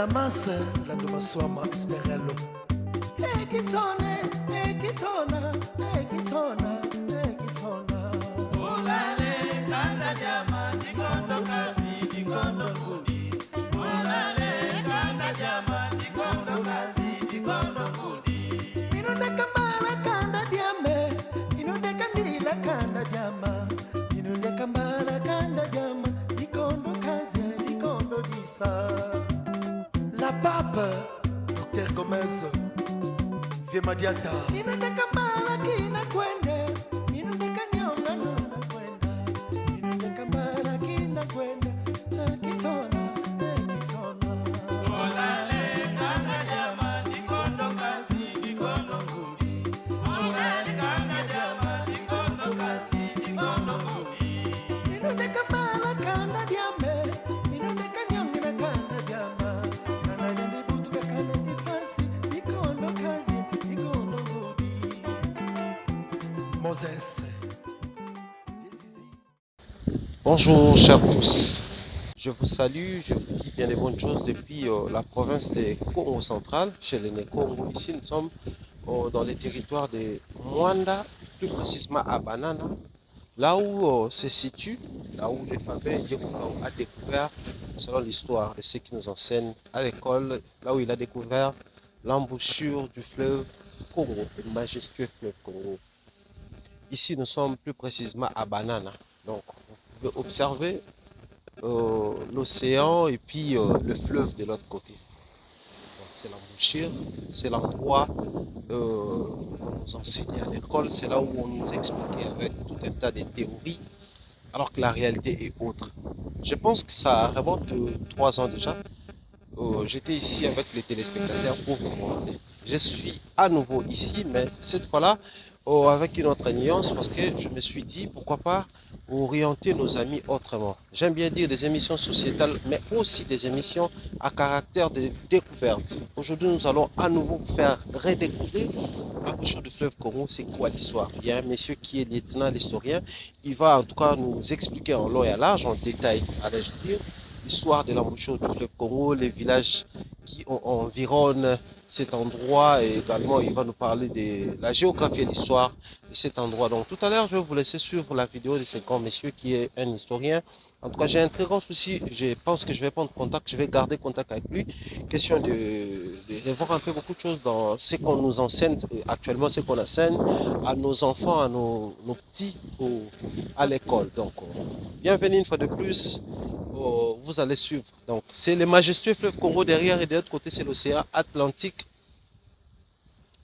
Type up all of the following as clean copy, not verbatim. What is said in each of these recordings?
la massa, la doma suama smerello. E kitona, e kitona, e kitona, e kitona. Olale, kanda jama, dikondo kasi, dikondo kudi. Olale, kanda jama, dikondo kasi, dikondo kudi. Inonde kambala kanda diame, inonde kandila kanda diama. Inonde kambala kanda diama, dikondo kasi, dikondo disa. La Pape, Dr Gomez, Viemadiata. Inonde kambala kina kwende, inonde kanyonga nona kwenda. Inonde kambala kina kwende, kitona, kitona. Olale, kanda jama, dikondo kasi, dikondo kudi. Olale, kanda jama, dikondo kasi, dikondo kudi. Inonde kambala kanda diame, inonde kanyonga na kanda diama. Nana yandi butuka kanda di pasi, dikondo kasi, dikondo gudi. Moses. Bonjour chers tous, je vous salue, je vous dis bien les bonnes choses depuis la province des Congo central, chez les Congo. Ici nous sommes dans les territoires de Mwanda, plus précisément à Banana, là où se situe, là où le Fabien Diekoukaou a découvert, selon l'histoire de ceux qui nous enseignent à l'école, là où il a découvert l'embouchure du fleuve Congo, le majestueux fleuve Congo. Ici nous sommes plus précisément à Banana, donc vous pouvez observer l'océan et puis le fleuve de l'autre côté. C'est l'embouchure, c'est l'endroit où on nous enseignait à l'école, c'est là où on nous expliquait avec tout un tas de théories, alors que la réalité est autre. Je pense que ça remonte 3 ans déjà. J'étais ici avec les téléspectateurs pour vous montrer. Je suis à nouveau ici, mais cette fois-là, avec une autre nuance, parce que je me suis dit, pourquoi pas orienter nos amis autrement. J'aime bien dire des émissions sociétales, mais aussi des émissions à caractère de découverte. Aujourd'hui, nous allons à nouveau faire redécouvrir l'embouchure du fleuve Congo. C'est quoi l'histoire? Il y a un monsieur qui est lieutenant, l'historien. Il va en tout cas nous expliquer en long et en large, en détail, allais-je dire, l'histoire de l'embouchure du fleuve Congo, les villages qui environnent cet endroit, et également il va nous parler de la géographie et l'histoire de cet endroit. Donc tout à l'heure, je vais vous laisser suivre la vidéo de ce grand monsieur qui est un historien. En tout cas, j'ai un très grand souci. Je pense que je vais prendre contact, je vais garder contact avec lui. Question de voir un peu beaucoup de choses dans ce qu'on nous enseigne actuellement, ce qu'on enseigne à nos enfants, à nos petits à l'école. Donc, bienvenue une fois de plus. Vous allez suivre. Donc, c'est le majestueux fleuve Congo derrière et de l'autre côté, c'est l'océan Atlantique.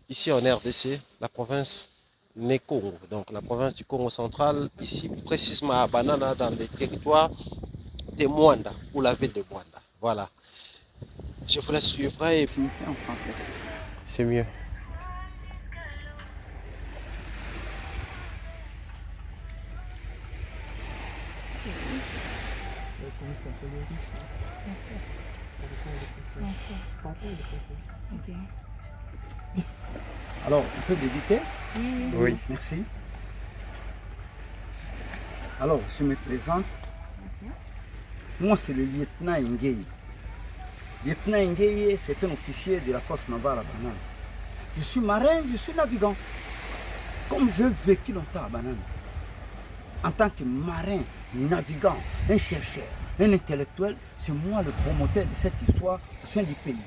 Ici en RDC, la province Congo, donc la province du Congo central, ici précisément à Banana, dans les territoires de Mwanda, ou la ville de Mwanda. Voilà. Je vous la suivrai et puis en français. C'est mieux. Alors, on peut débuter? Oui. Merci. Alors, je me présente. Moi, c'est le lieutenant Ngei. Lieutenant Ngei, c'est un officier de la force navale à Banane. Je suis marin, je suis navigant. Comme j'ai vécu longtemps à Banane, en tant que marin, navigant, un chercheur, un intellectuel, c'est moi le promoteur de cette histoire au sein du pays.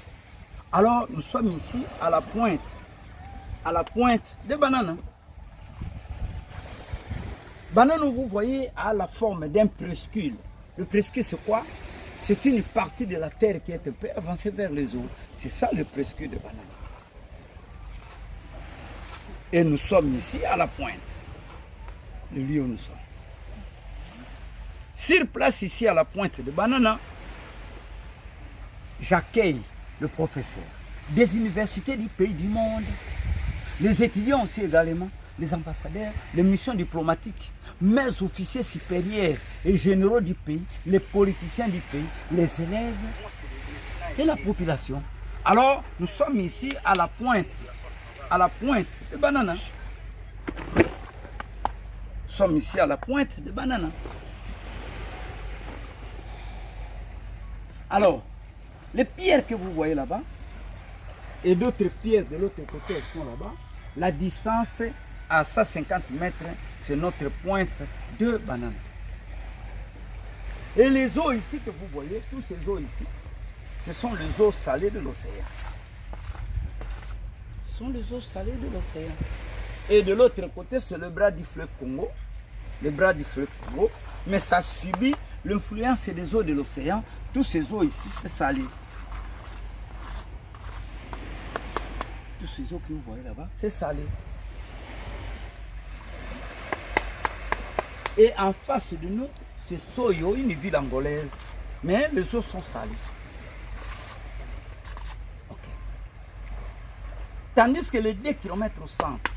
Alors, nous sommes ici à la pointe de Banane. Banane, vous voyez, a la forme d'un presqu'île. Le presqu'île, c'est quoi? C'est une partie de la terre qui est un peu avancée vers les eaux. C'est ça le presqu'île de Banane. Et nous sommes ici à la pointe, le lieu où nous sommes. Sur place ici à la pointe de Banana, j'accueille le professeur des universités du pays du monde, les étudiants aussi également, les ambassadeurs, les missions diplomatiques, mes officiers supérieurs et généraux du pays, les politiciens du pays, les élèves et la population. Alors, nous sommes ici à la pointe de Banana. Nous sommes ici à la pointe de Banana. Alors, Les pierres que vous voyez là-bas, et d'autres pierres de l'autre côté sont là-bas, la distance à 150 mètres, c'est notre pointe de banane. Et les eaux ici que vous voyez, tous ces eaux ici, ce sont les eaux salées de l'océan. Ce sont les eaux salées de l'océan. Et de l'autre côté, c'est le bras du fleuve Congo. Le bras du fleuve Congo. Mais ça subit l'influence des eaux de l'océan. Tous ces eaux ici, c'est salé. Tous ces eaux que vous voyez là-bas, c'est salé. Et en face de nous, c'est Soyo, une ville angolaise. Mais les eaux sont salées. Okay. Tandis que les 2 km au centre,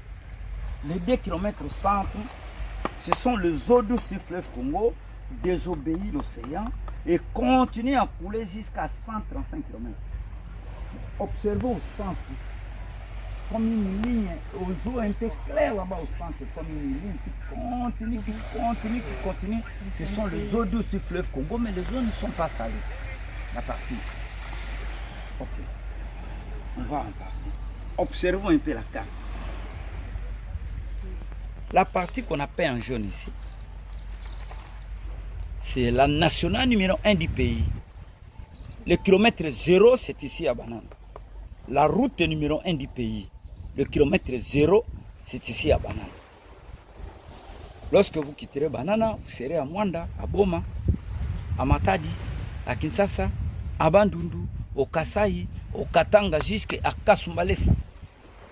les 2 km au centre, ce sont les eaux douces du fleuve Congo, désobéissent l'océan et continuent à couler jusqu'à 135 km. Observez au centre, comme une ligne, aux eaux un peu claires là-bas au centre, comme une ligne qui continue. Ce sont les eaux douces du fleuve Congo, mais les eaux ne sont pas salées. La partie ici. Ok. On va en partie. Observons un peu la carte. La partie qu'on appelle en jaune ici, c'est la nationale numéro 1 du pays. Le kilomètre 0, c'est ici à Banane. La route numéro 1 du pays. Le kilomètre 0, c'est ici à Banane. Lorsque vous quitterez Banana, vous serez à Mwanda, à Boma, à Matadi, à Kinshasa, à Bandundu, au Kasai, au Katanga, jusqu'à Kasumbalesa.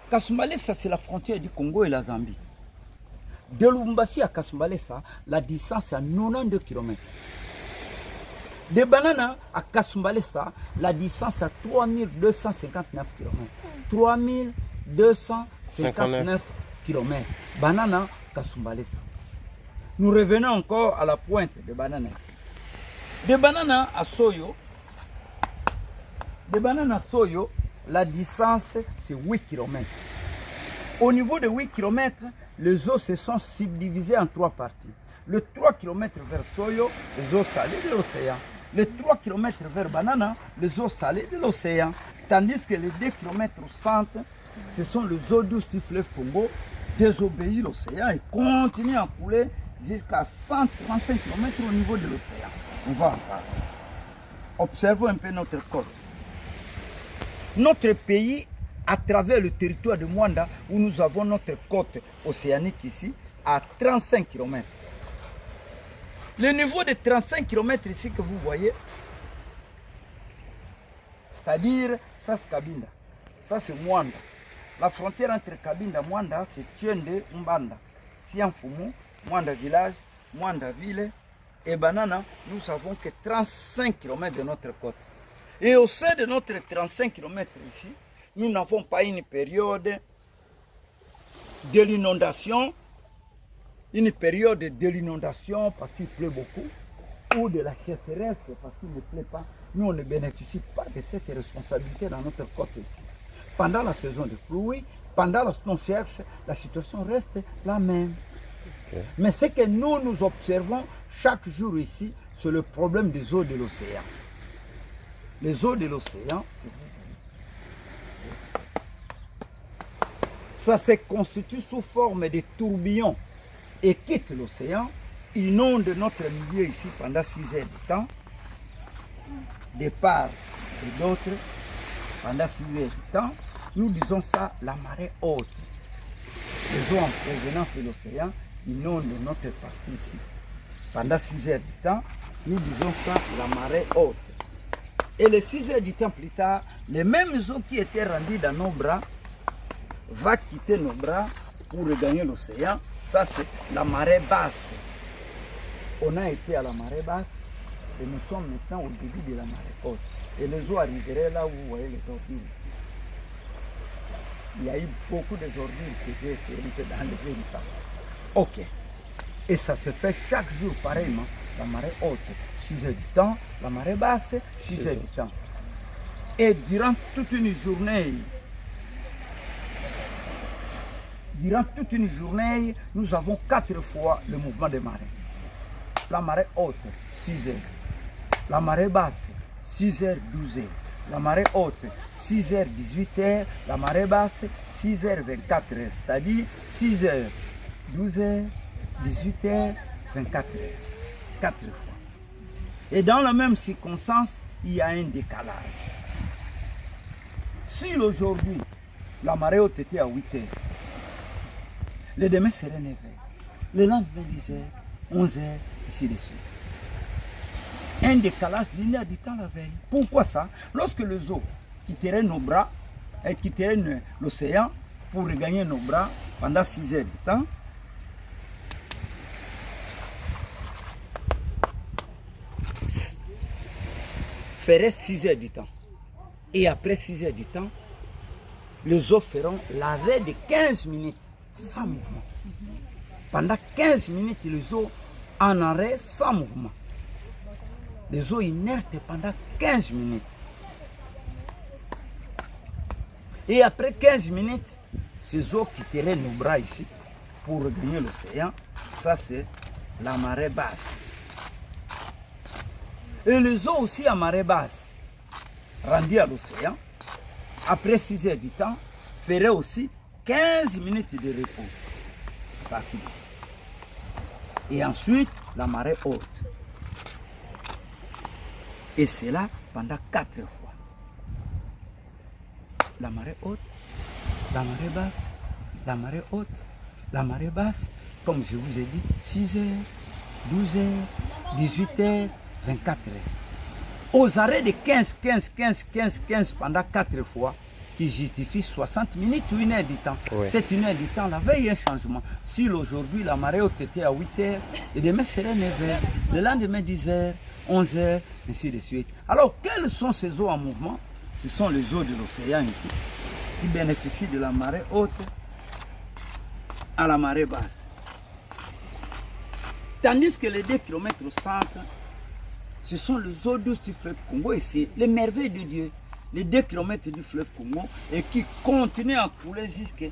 Kasumbalesa, c'est la frontière du Congo et la Zambie. De Lubumbashi à Kasumbalesa, la distance est à 92 km. De Banana à Kasumbalesa, la distance est à 3259 km. 3259 km. Banana, Kasumbalesa. Nous revenons encore à la pointe de Banana ici. De Banana à Soyo, la distance c'est 8 km. Au niveau de 8 km, les eaux se sont subdivisées en 3 parties. Le 3 km vers Soyo, les eaux salées de l'océan. Les 3 km vers Banana, les eaux salées de l'océan. Tandis que les 2 km au centre, ce sont les eaux douces du fleuve Congo, désobéissent l'océan et continuent à couler jusqu'à 135 km au niveau de l'océan. On va en parler. Observons un peu notre côte. Notre pays, à travers le territoire de Mwanda, où nous avons notre côte océanique ici, à 35 km. Le niveau de 35 km ici que vous voyez, c'est-à-dire, ça c'est Kabinda, ça c'est Mwanda. La frontière entre Kabinda et Mwanda, c'est Tiende Mbanda. Sianfumu, Mwanda village, Mwanda ville et Banana, nous savons que 35 km de notre côte. Et au sein de notre 35 km ici, nous n'avons pas une période de l'inondation, parce qu'il pleut beaucoup, ou de la sécheresse parce qu'il ne plaît pas. Nous, on ne bénéficie pas de cette responsabilité dans notre côte ici. Pendant la saison de pluie, pendant la saison de cherche, la situation reste la même. Okay. Mais ce que nous observons chaque jour ici, c'est le problème des eaux de l'océan. Les eaux de l'océan, ça se constitue sous forme de tourbillons et quitte l'océan, inonde notre milieu ici pendant 6 heures de temps, de part et d'autre, pendant 6 heures de temps, nous disons ça la marée haute. Les eaux en provenance de l'océan inondent notre partie ici. Pendant 6 heures de temps, nous disons ça la marée haute. Et les 6 heures du temps plus tard, les mêmes eaux qui étaient rendues dans nos bras vont quitter nos bras pour regagner l'océan. Ça, c'est la marée basse. On a été à la marée basse et nous sommes maintenant au début de la marée haute. Et les eaux arriveraient là où vous voyez les ordures ici. Il y a eu beaucoup de ordures que j'ai essayé d'enlever du temps. Ok. Et ça se fait chaque jour pareillement. La marée haute, 6 heures du temps. La marée basse, 6 heures du temps. Et durant toute une journée, nous avons 4 fois le mouvement des marées. La marée haute, 6 heures. La marée basse, 6 heures, 12 heures. la marée haute, 6h, 18h, la marée basse, 6h, 24h, c'est-à-dire 6h, 12h, 18h, 24h. 4 fois. Et dans la même circonstance, il y a un décalage. Si aujourd'hui, la marée haute était à 8h, le demain serait 9h, le lendemain 10h, 11h, ainsi de suite. Un décalage linéaire du temps la veille. Pourquoi ça? Lorsque les eaux quitteraient nos bras, et quitteraient l'océan pour regagner nos bras pendant 6 heures du temps, ferait 6 heures du temps. Et après 6 heures du temps, les eaux feront l'arrêt de 15 minutes sans mouvement. Pendant 15 minutes, les eaux en arrêt sans mouvement. Les eaux inertes pendant 15 minutes. Et après 15 minutes, ces eaux quitteraient nos bras ici pour regagner l'océan. Ça, c'est la marée basse. Et les eaux aussi à marée basse, rendues à l'océan, après 6 heures du temps, feraient aussi 15 minutes de repos à partir d'ici. Et ensuite, la marée haute. Et c'est là pendant 4 fois. La marée haute, la marée basse, la marée haute, la marée basse, comme je vous ai dit, 6 heures, 12 heures, 18 heures, 24 heures. Aux arrêts de 15 pendant 4 fois, qui justifie 60 minutes ou 1 heure du temps. Ouais. C'est 1 heure du temps, la veille, un changement. Si aujourd'hui la marée haute était à 8 heures, et demain serait 9 heures, le lendemain 10 heures, 11 heures, ainsi de suite. Alors, quelles sont ces eaux en mouvement? Ce sont les eaux de l'océan ici, qui bénéficient de la marée haute à la marée basse. Tandis que les 2 km au centre, ce sont les eaux douces du fleuve Congo ici, les merveilles de Dieu, les 2 km du fleuve Congo, et qui continuent à couler jusqu'à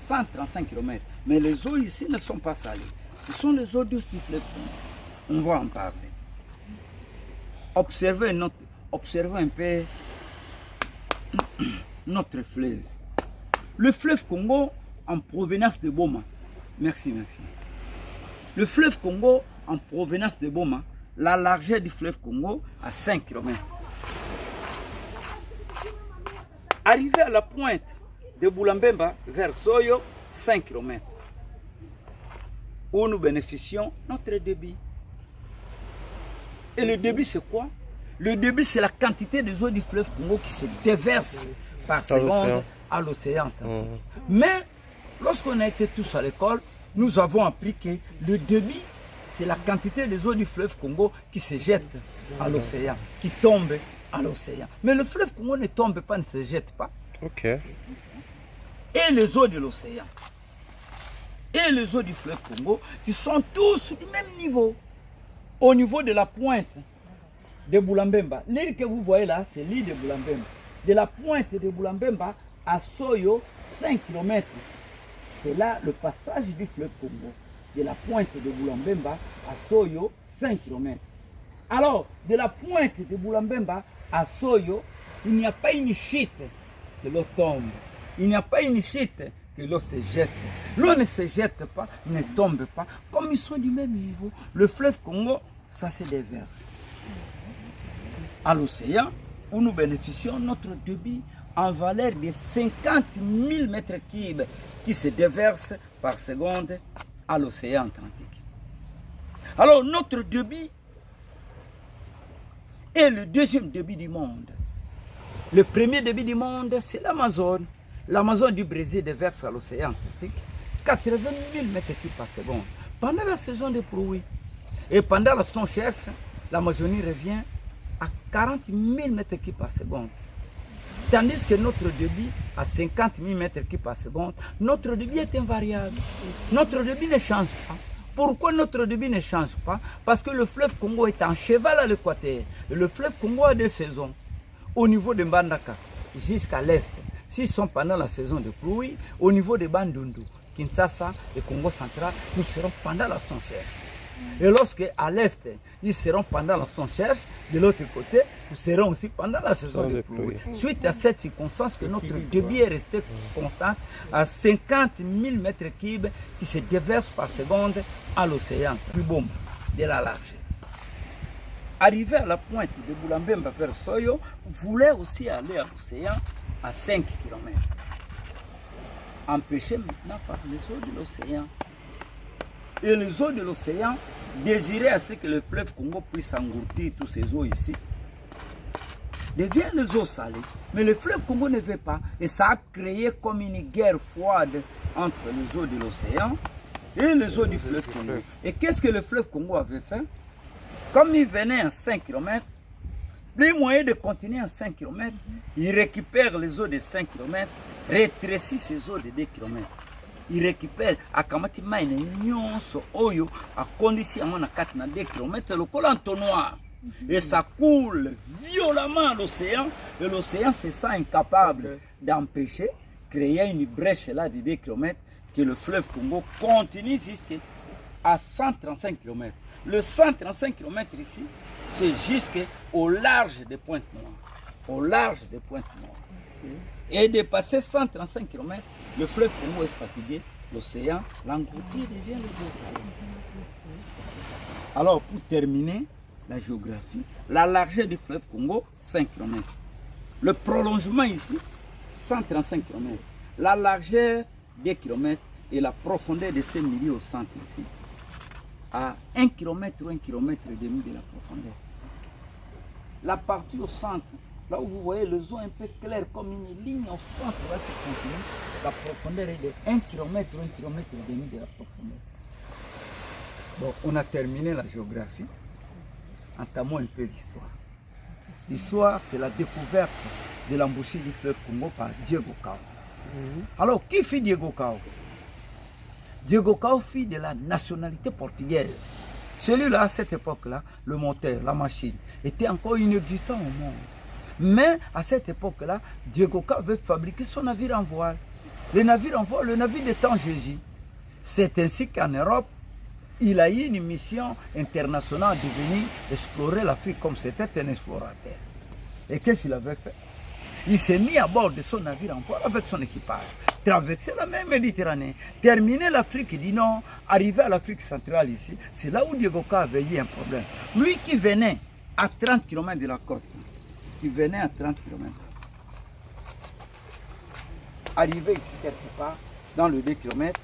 135 km. Mais les eaux ici ne sont pas salées. Ce sont les eaux douces du fleuve Congo. On va en parler. Observez un peu notre fleuve. Le fleuve Congo en provenance de Boma. Merci. Le fleuve Congo en provenance de Boma, la largeur du fleuve Congo à 5 km. Arrivé à la pointe de Boulambemba vers Soyo, 5 km. Où nous bénéficions notre débit. Et le débit, c'est quoi? Le débit, c'est la quantité des eaux du fleuve Congo qui se déverse par seconde à l'océan Atlantique. Mais, lorsqu'on a été tous à l'école, nous avons appris que le débit, c'est la quantité des eaux du fleuve Congo qui se jettent à l'océan, qui tombent à l'océan. Mais le fleuve Congo ne tombe pas, ne se jette pas. Ok. Et les eaux de l'océan, et les eaux du fleuve Congo, qui sont tous du même niveau. Au niveau de la pointe de Boulambemba. L'île que vous voyez là, c'est l'île de Boulambemba. De la pointe de Boulambemba à Soyo, 5 km. C'est là le passage du fleuve Congo. De la pointe de Boulambemba à Soyo, 5 km. Alors, de la pointe de Boulambemba à Soyo, il n'y a pas une chute que l'eau tombe. Il n'y a pas une chute que l'eau se jette. L'eau ne se jette pas, ne tombe pas. Comme ils sont du même niveau, le fleuve Congo, ça se déverse à l'océan, où nous bénéficions notre débit en valeur de 50 000 mètres cubes qui se déversent par seconde à l'océan Atlantique. Alors, notre débit est le deuxième débit du monde. Le premier débit du monde, c'est l'Amazone. L'Amazone du Brésil déverse à l'océan Atlantique 80 000 mètres cubes par seconde pendant la saison des pluies. Et pendant la saison cherche, l'Amazonie revient à 40 000 mètres cubes par seconde. Tandis que notre débit, à 50 000 mètres cubes par seconde, notre débit est invariable. Notre débit ne change pas. Pourquoi notre débit ne change pas? Parce que le fleuve Congo est en cheval à l'équateur. Le fleuve Congo a 2 saisons. Au niveau de Mbandaka, jusqu'à l'est, s'ils sont pendant la saison de pluie, au niveau de Bandundu, Kinshasa et Congo central, nous serons pendant la saison cherche. Et lorsque à l'est, ils seront pendant la saison cherche, de l'autre côté, nous serons aussi pendant la saison de pluie. Suite à cette circonstance, que notre débit est resté constant à 50 000 mètres cubes qui se déversent par seconde à l'océan, plus bon de la largeur. Arrivé à la pointe de Boulambemba vers Soyo, voulait aussi aller à l'océan à 5 km. Empêché maintenant par les eaux de l'océan. Et les eaux de l'océan désiraient à ce que le fleuve Congo puisse engloutir tous ces eaux ici. Deviennent les eaux salées. Mais le fleuve Congo ne veut pas. Et ça a créé comme une guerre froide entre les eaux de l'océan et les eaux du fleuve Congo. Et qu'est-ce que le fleuve Congo avait fait? Comme il venait à 5 km, plus moyen de continuer à 5 km, il récupère les eaux de 5 km, rétrécit ces eaux de 2 km. Il récupère à Kamati Maine Nyonso Oyo à condition à 4 na 2 km le col entonnoir. Et ça coule violemment à l'océan. Et l'océan se sent incapable d'empêcher, créer une brèche là de 2 km, que le fleuve Congo continue jusqu'à 135 km. Le 135 km ici, c'est jusqu'au large des Pointes Noires. Au large des Pointes Noires. Et de passer 135 km, le fleuve Congo est fatigué, l'océan, l'engloutir devient les eaux salées. Alors, pour terminer la géographie, la largeur du fleuve Congo, 5 km. Le prolongement ici, 135 km. La largeur, 2 km. Et la profondeur de ces milieux au centre ici, à 1 km ou 1 km et demi de la profondeur. La partie au centre, là où vous voyez les eaux un peu claires comme une ligne au centre là qui continue, la profondeur est de 1 km ou 1 km et demi de la profondeur. Bon, on a terminé la géographie. Entamons un peu l'histoire. L'histoire, c'est la découverte de l'embouchure du fleuve Congo par Diego Cao. Alors, qui fit Diego Cao? Diego Cao fit de la nationalité portugaise. Celui-là, à cette époque-là, le moteur, la machine, était encore inexistant au monde. Mais à cette époque-là, Diego Cao veut fabriquer son navire en voile. Le navire en voile, le navire de Tangier. C'est ainsi qu'en Europe, il a eu une mission internationale de venir explorer l'Afrique comme c'était un explorateur. Et qu'est-ce qu'il avait fait? Il s'est mis à bord de son navire en voile avec son équipage, traverser la mer Méditerranée, terminer l'Afrique du Nord, arriver à l'Afrique centrale ici. C'est là où Diego Cao avait eu un problème. Lui qui venait à 30 km de la côte, arrivé ici quelque part, dans le 2 km,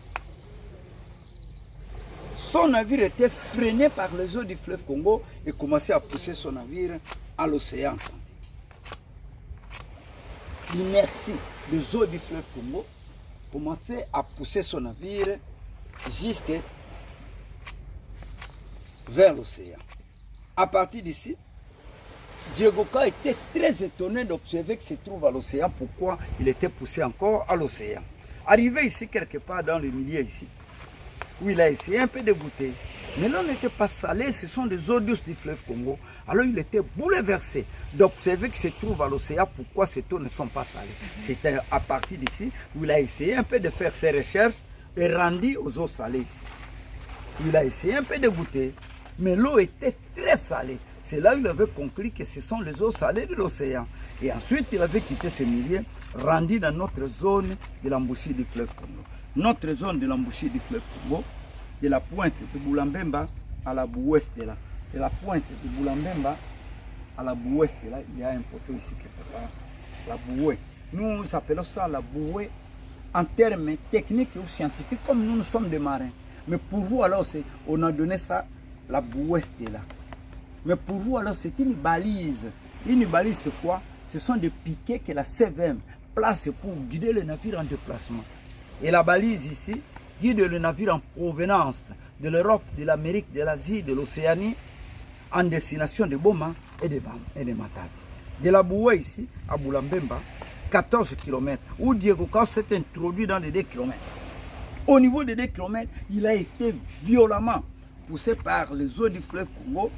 son navire était freiné par les eaux du fleuve Congo et commençait à pousser son navire à l'océan Atlantique. L'inertie des eaux du fleuve Congo commençait à pousser son navire jusqu'à vers l'océan. À partir d'ici, Diego Cao était très étonné d'observer qu'il se trouve à l'océan. Pourquoi il était poussé encore à l'océan? Arrivé ici, quelque part dans le milieu ici, où il a essayé un peu de goûter. Mais l'eau n'était pas salée, ce sont des eaux douces du fleuve Congo. Alors il était bouleversé d'observer qu'il se trouve à l'océan, pourquoi ces eaux ne sont pas salées. C'était à partir d'ici où il a essayé un peu de faire ses recherches et rendu aux eaux salées ici. Il a essayé un peu de goûter, mais l'eau était très salée. C'est là où il avait conclu que ce sont les eaux salées de l'océan. Et ensuite, il avait quitté ce milieu, rendu dans notre zone de l'embouchure du fleuve Congo. Notre zone de l'embouchure du fleuve Congo, de la pointe de Boulambemba à la Bououest là. De la pointe de Boulambemba à la Bououest là, il y a un poteau ici quelque part, la Bououé. Nous appelons ça la Bououé en termes techniques ou scientifiques, comme nous sommes des marins. Mais pour vous alors, on a donné ça la Bououest là. Mais pour vous alors, c'est une balise. Une balise c'est quoi? Ce sont des piquets que la CVM place pour guider le navire en déplacement. Et la balise ici guide le navire en provenance de l'Europe, de l'Amérique, de l'Asie, de l'Océanie, en destination de Boma et de Matadi. De la Bououé ici, à Boulambemba, 14 km, où Diego Cao s'est introduit dans les 2 km. Au niveau des 2 km, il a été violemment poussé par les eaux du fleuve Congo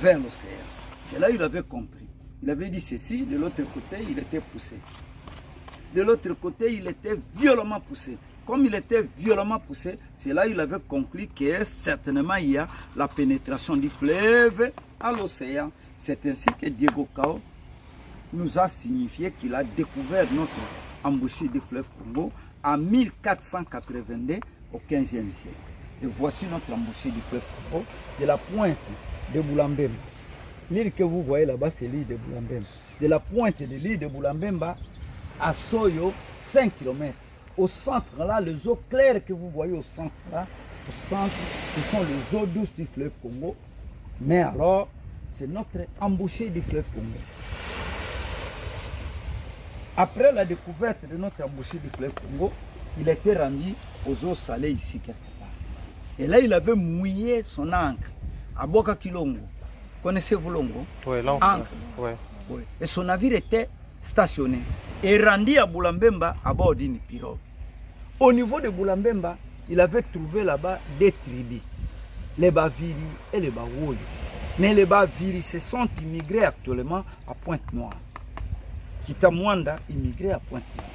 vers l'océan. C'est là qu'il avait compris. Il avait dit ceci, de l'autre côté, il était poussé. De l'autre côté, il était violemment poussé. comme il était violemment poussé, c'est là qu'il avait conclu que certainement il y a la pénétration du fleuve à l'océan. C'est ainsi que Diego Cao nous a signifié qu'il a découvert notre embouchure du fleuve Congo en 1482 au 15e siècle. Et voici notre embouchure du fleuve Congo de la pointe de Boulambemba. L'île que vous voyez là-bas, c'est l'île de Boulambemba. De la pointe de l'île de Boulambemba à Soyo, 5 km. Au centre là, les eaux claires que vous voyez au centre là, au centre, ce sont les eaux douces du fleuve Congo. Mais alors, c'est notre embouchure du fleuve Congo. Après la découverte de notre embouchure du fleuve Congo, il était rendu aux eaux salées ici quelque part. Et là, il avait mouillé son ancre à Boka Kilongo. Connaissez-vous Longo? Oui, là, Ancre. ouais. Oui. Et son navire était stationné et rendu à Boulambemba à bord d'une pirogue. Au niveau de Boulambemba, il avait trouvé là-bas des tribus, les Baviri et les Bawoyo. Mais les Baviri se sont immigrés actuellement à Pointe-Noire. Kitamwanda immigré à Pointe-Noire.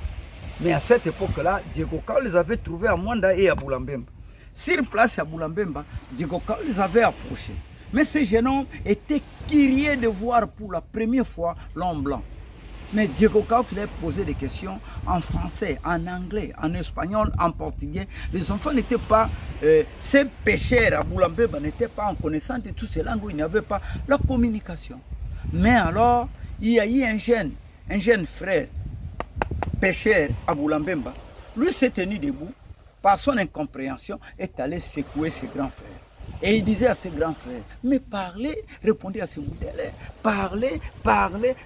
Mais à cette époque-là, Diego Cao les avait trouvés à Mwanda et à Boulambemba. Sur place à Boulambemba, Diego Cao les avait approchés. Mais ce jeune homme était curieux de voir pour la première fois l'homme blanc. Mais Diego Cao lui a posé des questions en français, en anglais, en espagnol, en portugais. Les enfants n'étaient pas, ces pêcheurs à Boulambemba n'étaient pas en connaissance de toutes ces langues où il n'y avait pas la communication. Mais alors, il y a eu un jeune frère pêcheur à Boulambemba. Lui s'est tenu debout, par son incompréhension, est allé secouer ses grands frères. Et il disait à ses grands frères, mais parlez, répondez à ce modèle, parlez,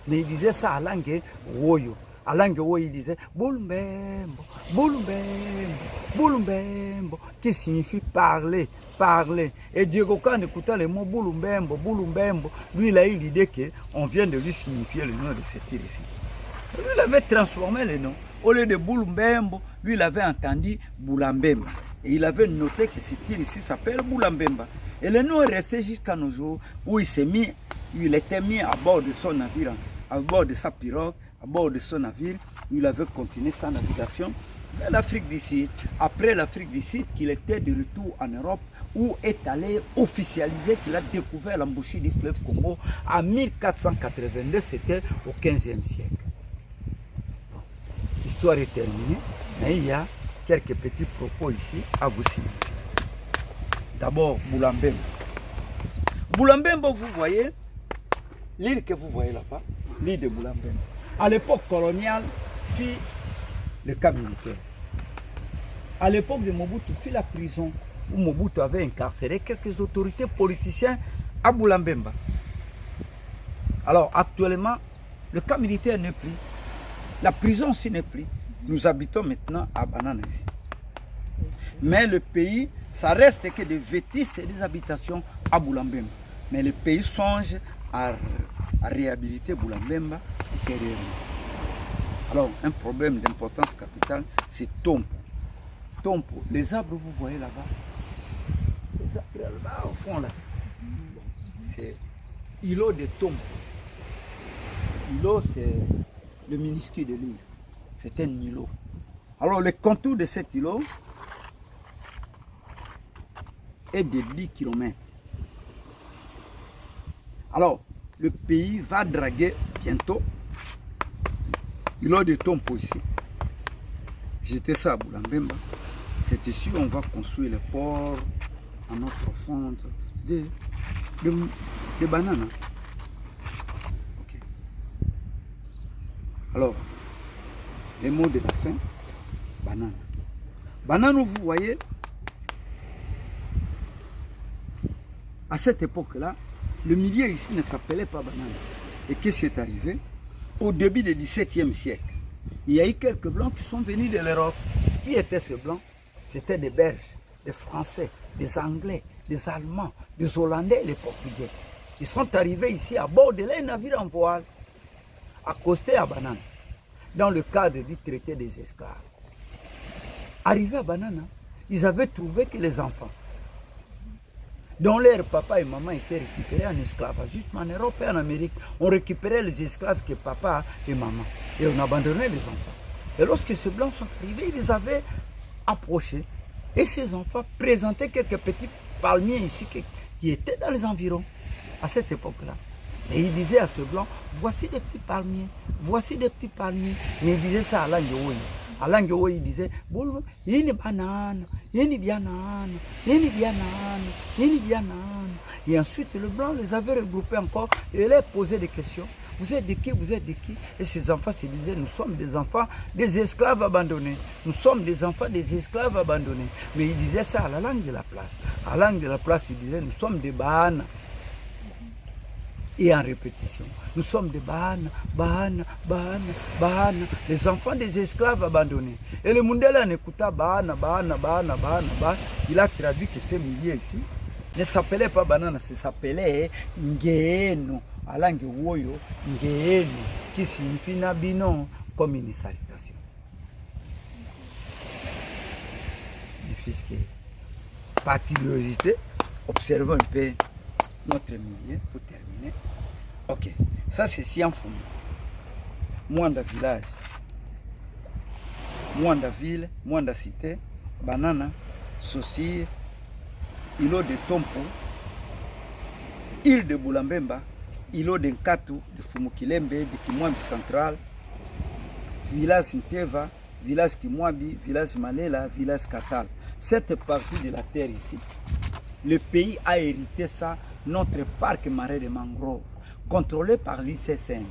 mais il disait ça à langue woyo. À langue woyo, il disait, Bulumbembo, Bulumbembo, Bulumbembo, qui signifie parler, parler. Et Diego Cao, en écoutant le mot Bulumbembo, Bulumbembo, lui, il a eu l'idée qu'on vient de lui signifier le nom de cette île ici. Lui, il avait transformé le nom. Au lieu de Bulumbembo, lui, il avait entendu Boulambemba. Et il avait noté que cette île ici s'appelle Boulambemba. Et le nom est resté jusqu'à nos jours où il était mis à bord de son navire, à bord de sa pirogue, à bord de son navire, où il avait continué sa navigation vers l'Afrique du Sud. Après l'Afrique du Sud, qu'il était de retour en Europe, où est allé officialiser qu'il a découvert l'embouchure du fleuve Congo en 1482, c'était au 15e siècle. L'histoire est terminée, mais il y a quelques petits propos ici à vous signaler. D'abord, Boulambemba. Boulambemba, vous voyez, l'île que vous voyez là-bas, l'île de Boulambemba, à l'époque coloniale, fit le camp militaire. À l'époque de Mobutu, fit la prison, où Mobutu avait incarcéré quelques autorités politiciennes à Boulambemba. Alors, actuellement, le camp militaire n'est plus, la prison aussi n'est plus. Nous habitons maintenant à Banana ici. Mais le pays, ça reste que des vétistes et des habitations à Boulambemba. Mais le pays songe à réhabiliter Boulambemba intérieurement. Alors, un problème d'importance capitale, c'est Tompo. Tompo, les arbres, vous voyez là-bas. Les arbres là-bas, au fond, là. C'est îlot de Tompo. Îlot, c'est le minuscule de l'île. C'est un îlot. Alors, le contour de cet îlot est de 10 km. Alors, le pays va draguer bientôt îlot de Tompo ici. J'étais ça à Boulambemba. C'est ici où on va construire le port à notre fonte de bananes. Okay. Alors, les mots de la fin, banane. Banane, vous voyez, à cette époque-là, le milieu ici ne s'appelait pas banane. Et qu'est-ce qui est arrivé? Au début du XVIIe siècle, il y a eu quelques blancs qui sont venus de l'Europe. Qui étaient ces blancs? C'était des Belges, des Français, des Anglais, des Allemands, des Hollandais et des Portugais. Ils sont arrivés ici à bord de leurs navires en voile, accostés à Banane, dans le cadre du traité des esclaves. Arrivés à Banana, ils avaient trouvé que les enfants, dont leurs papa et maman étaient récupérés en esclavage, juste en Europe et en Amérique, on récupérait les esclaves que papa et maman, et on abandonnait les enfants. Et lorsque ces blancs sont arrivés, ils avaient approchaient et ces enfants présentaient quelques petits palmiers ici qui étaient dans les environs à cette époque-là. Et il disait à ce blanc, voici des petits palmiers, voici des petits palmiers. Mais il disait ça à Langeoui. À Langeoui, il disait, yini banane, yini bianane, yini bianane, yini bianane. Et ensuite, le blanc les avait regroupés encore et leur posait des questions. Vous êtes de qui? Vous êtes de qui? Et ces enfants se disaient, nous sommes des enfants des esclaves abandonnés. Nous sommes des enfants des esclaves abandonnés. Mais il disait ça à la langue de la place. À la langue de la place, il disait, nous sommes des Bahana. Et en répétition, nous sommes des Bahana, Bahana, Bahana, Bahana, les enfants des esclaves abandonnés. Et le Mundela en écoutant Bahana, Bahana, Bahana, Bahana, Bahana, il a traduit que ce milieu ici ne s'appelait pas banana, ça s'appelait Ngeno, à langue woyo, Ngeno, qui signifie Nabino comme une salutation. Puisque, par curiosité, observons un peu notre milieu pour terminer. Ok, ça c'est Sianfou. Mwanda village, Mwanda ville, Mwanda cité, Banana, Saucire, îlot de Tompo, île de Boulambemba, îlot de Nkatu, de Fumukilembe, de Kimwambi central, village Nteva, village Kimwambi, village Malela, village Katal. Cette partie de la terre ici, le pays a hérité ça, notre parc marais de mangrove, contrôlé par l'ICCN.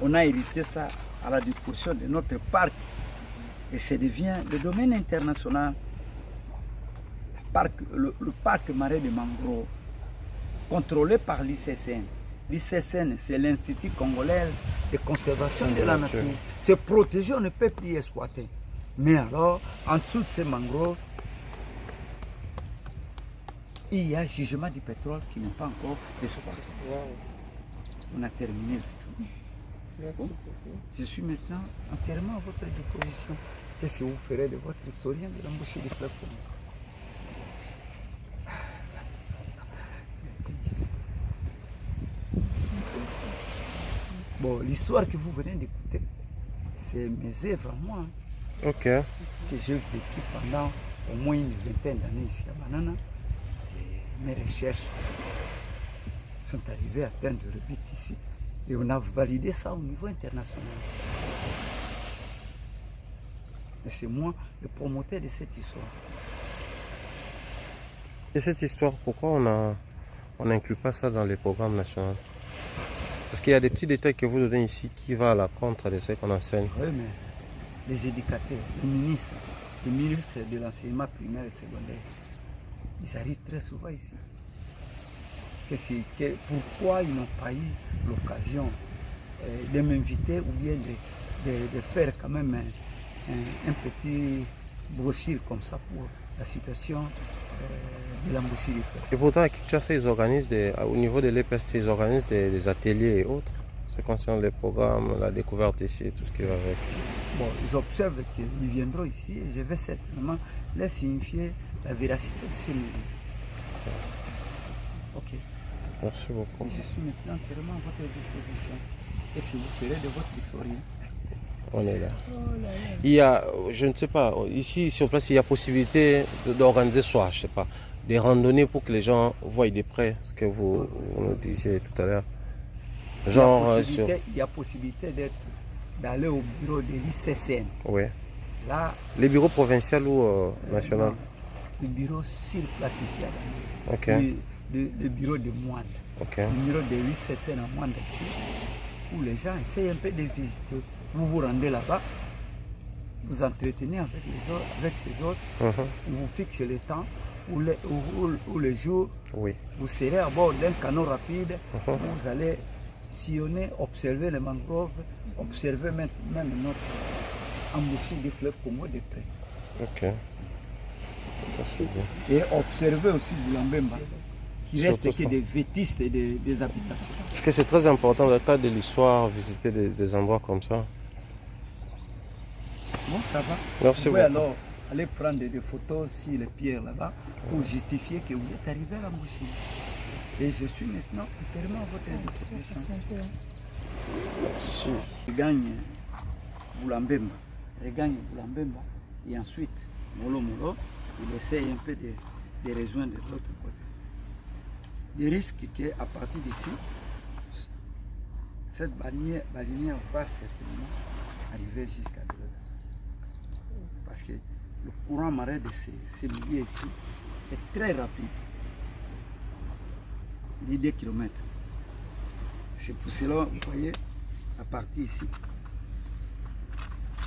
On a hérité ça à la disposition de notre parc et ça devient le domaine international. Le parc marais de mangrove, contrôlé par l'ICCN. L'ICCN, c'est l'Institut congolais de conservation de la nature. C'est protégé, on ne peut plus exploiter. Mais alors, en dessous de ces mangroves, il y a jugement du pétrole qui n'est pas encore exploité. On a terminé le tout. Bon, je suis maintenant entièrement à votre disposition. Qu'est-ce que vous ferez de votre historien de l'embouchure du fleuve Congo? Bon, l'histoire que vous venez d'écouter, c'est mes œuvres à moi. Ok. Que j'ai vécu pendant au moins une vingtaine d'années ici à Banana. Et mes recherches sont arrivées à atteindre le but ici. Et on a validé ça au niveau international. Et c'est moi le promoteur de cette histoire. Et cette histoire, pourquoi on n'inclut pas ça dans les programmes nationaux? Parce qu'il y a des petits détails que vous donnez ici qui vont à la contre de ce qu'on enseigne. Oui, mais les éducateurs, les ministres de l'enseignement primaire et secondaire, ils arrivent très souvent ici. Pourquoi ils n'ont pas eu l'occasion de m'inviter ou bien de faire quand même un petit brochure comme ça pour la situation de l'embouchure du fleuve. Et pourtant, à Kinshasa, ils organisent au niveau de l'EPST, ils organisent des ateliers et autres. Ce concerne les programmes, la découverte ici et tout ce qui va avec. Bon, j'observe qu'ils viendront ici et je vais certainement leur signifier la véracité de ces milieux. Ok. Merci beaucoup. Je suis maintenant entièrement à votre disposition. Qu'est-ce que vous ferez de votre historien? On est là. Il y a, je ne sais pas, ici sur place, il y a possibilité d'organiser soit, je ne sais pas, des randonnées pour que les gens voient de près ce que vous nous disiez tout à l'heure. Genre, il y a possibilité d'aller au bureau de l'ICCN. Oui. Là, les bureaux provinciaux ou nationaux? Le bureau sur place ici à Ok. Le bureau de Mwanda. Ok. Le bureau de l'ICCN à Mwanda ici, où les gens essayent un peu de visiter. Vous vous rendez là-bas, vous entretenez avec ces autres, vous fixez le temps ou le jour, oui. Vous serez à bord d'un canot rapide, vous allez sillonner, observer les mangroves, observer même notre embouchure du fleuve Congo de près. Ok. Ça, c'est bien. Et observer aussi Boulambemba, qui reste que ça. des vétistes et des habitations. Parce que c'est très important dans le cadre de l'histoire, visiter des endroits comme ça. Bon, ça va. Merci vous pouvez beaucoup. alors aller prendre des photos sur les pierres là-bas pour justifier que vous êtes arrivé à l'embouchure. Et je suis maintenant entièrement à votre disposition. Merci. Je gagne Boulambemba. regagne Boulambemba et ensuite Molo Molo, il essaye un peu de rejoindre de l'autre côté. Les risques qu'à partir d'ici, cette bannière va certainement arriver jusqu'à de l'autre. Parce que le courant marin de ces milieux ici est très rapide. Il est 2 km. C'est pour cela, vous voyez, à partir ici,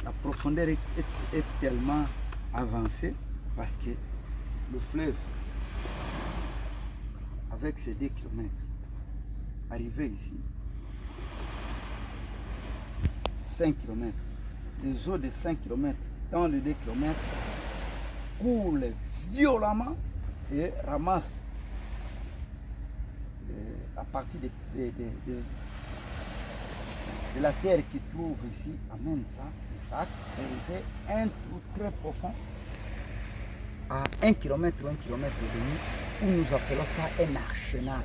la profondeur est tellement avancée parce que le fleuve, avec ses 2 km, arrivé ici, 5 km, les eaux de 5 km dans les 2 km coulent violemment et ramassent à partir de la terre qui trouve ici, amène ça, des sacs, et fait un trou très profond à 1 km ou 1 km et demi, où nous appelons ça un arsenal.